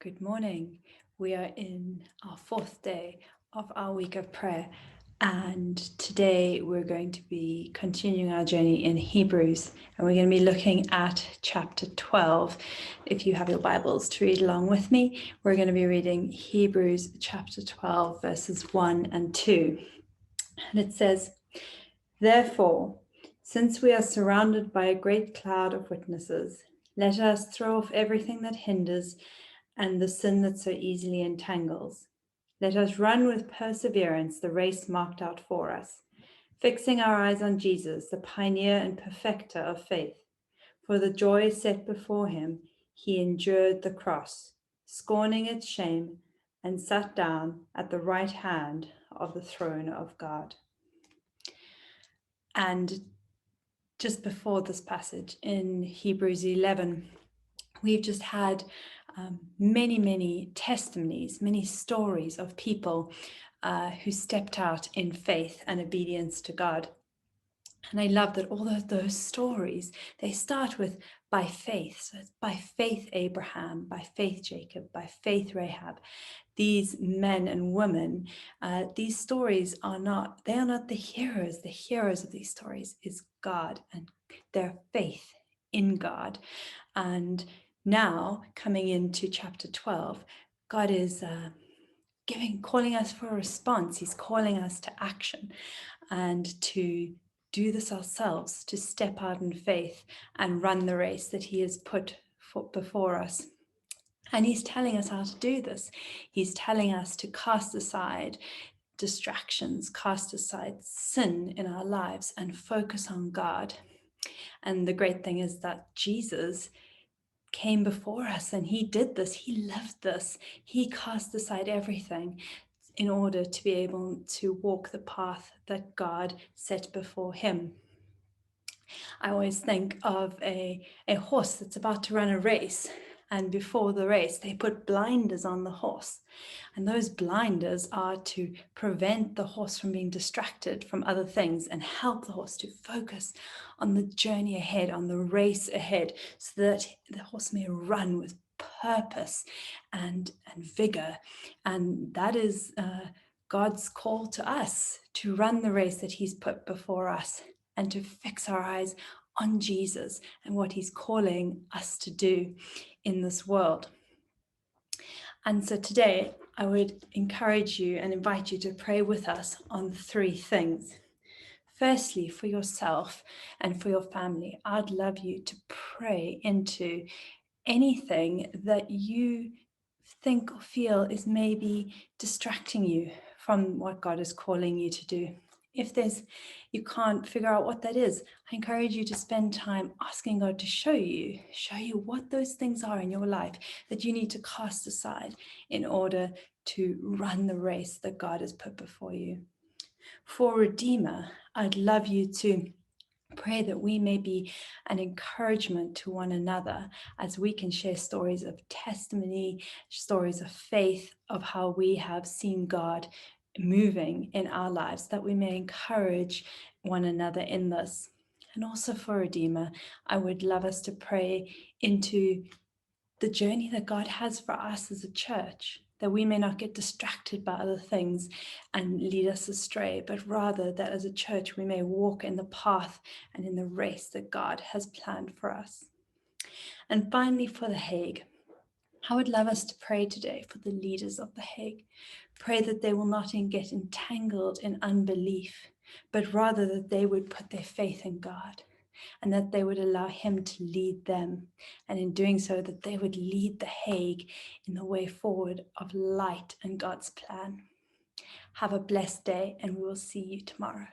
Good morning. We are in our fourth day of our week of prayer, and today we're going to be continuing our journey in Hebrews, and we're going to be looking at chapter 12. If you have your Bibles to read along with me, we're going to be reading Hebrews chapter 12, verses 1 and 2. And it says, "Therefore, since we are surrounded by a great cloud of witnesses, let us throw off everything that hinders and the sin that so easily entangles. Let us run with perseverance the race marked out for us, fixing our eyes on Jesus, the pioneer and perfecter of faith. For the joy set before him, he endured the cross, scorning its shame, and sat down at the right hand of the throne of God." And just before this passage in Hebrews 11, we've just had many testimonies, many stories of people who stepped out in faith and obedience to God. And I love that all of those stories, they start with by faith. So it's by faith Abraham, by faith Jacob, by faith Rahab. These men and women, these stories are not the heroes. The heroes of these stories is God and their faith in God. And now, coming into chapter 12, God is calling us for a response. He's calling us to action and to do this ourselves, to step out in faith and run the race that he has put before us. And he's telling us how to do this. He's telling us to cast aside distractions, cast aside sin in our lives and focus on God. And the great thing is that Jesus came before us and he did this. He lived this. He cast aside everything in order to be able to walk the path that God set before him. I always think of a horse that's about to run a race, and before the race they put blinders on the horse, and those blinders are to prevent the horse from being distracted from other things and help the horse to focus on the journey ahead, on the race ahead, so that the horse may run with purpose and vigor. And that is God's call to us, to run the race that he's put before us and to fix our eyes on Jesus and what he's calling us to do in this world. And so today I would encourage you and invite you to pray with us on three things. Firstly, for yourself and for your family, I'd love you to pray into anything that you think or feel is maybe distracting you from what God is calling you to do. If you can't figure out what that is, I encourage you to spend time asking God to show you what those things are in your life that you need to cast aside in order to run the race that God has put before you. For Redeemer, I'd love you to pray that we may be an encouragement to one another as we can share stories of testimony, stories of faith, of how we have seen God moving in our lives, that we may encourage one another in this. And also for Redeemer, I would love us to pray into the journey that God has for us as a church, that we may not get distracted by other things and lead us astray, but rather that as a church we may walk in the path and in the race that God has planned for us. And finally, for The Hague, I would love us to pray today for the leaders of The Hague. Pray that they will not get entangled in unbelief, but rather that they would put their faith in God and that they would allow him to lead them. And in doing so, that they would lead The Hague in the way forward of light and God's plan. Have a blessed day, and we will see you tomorrow.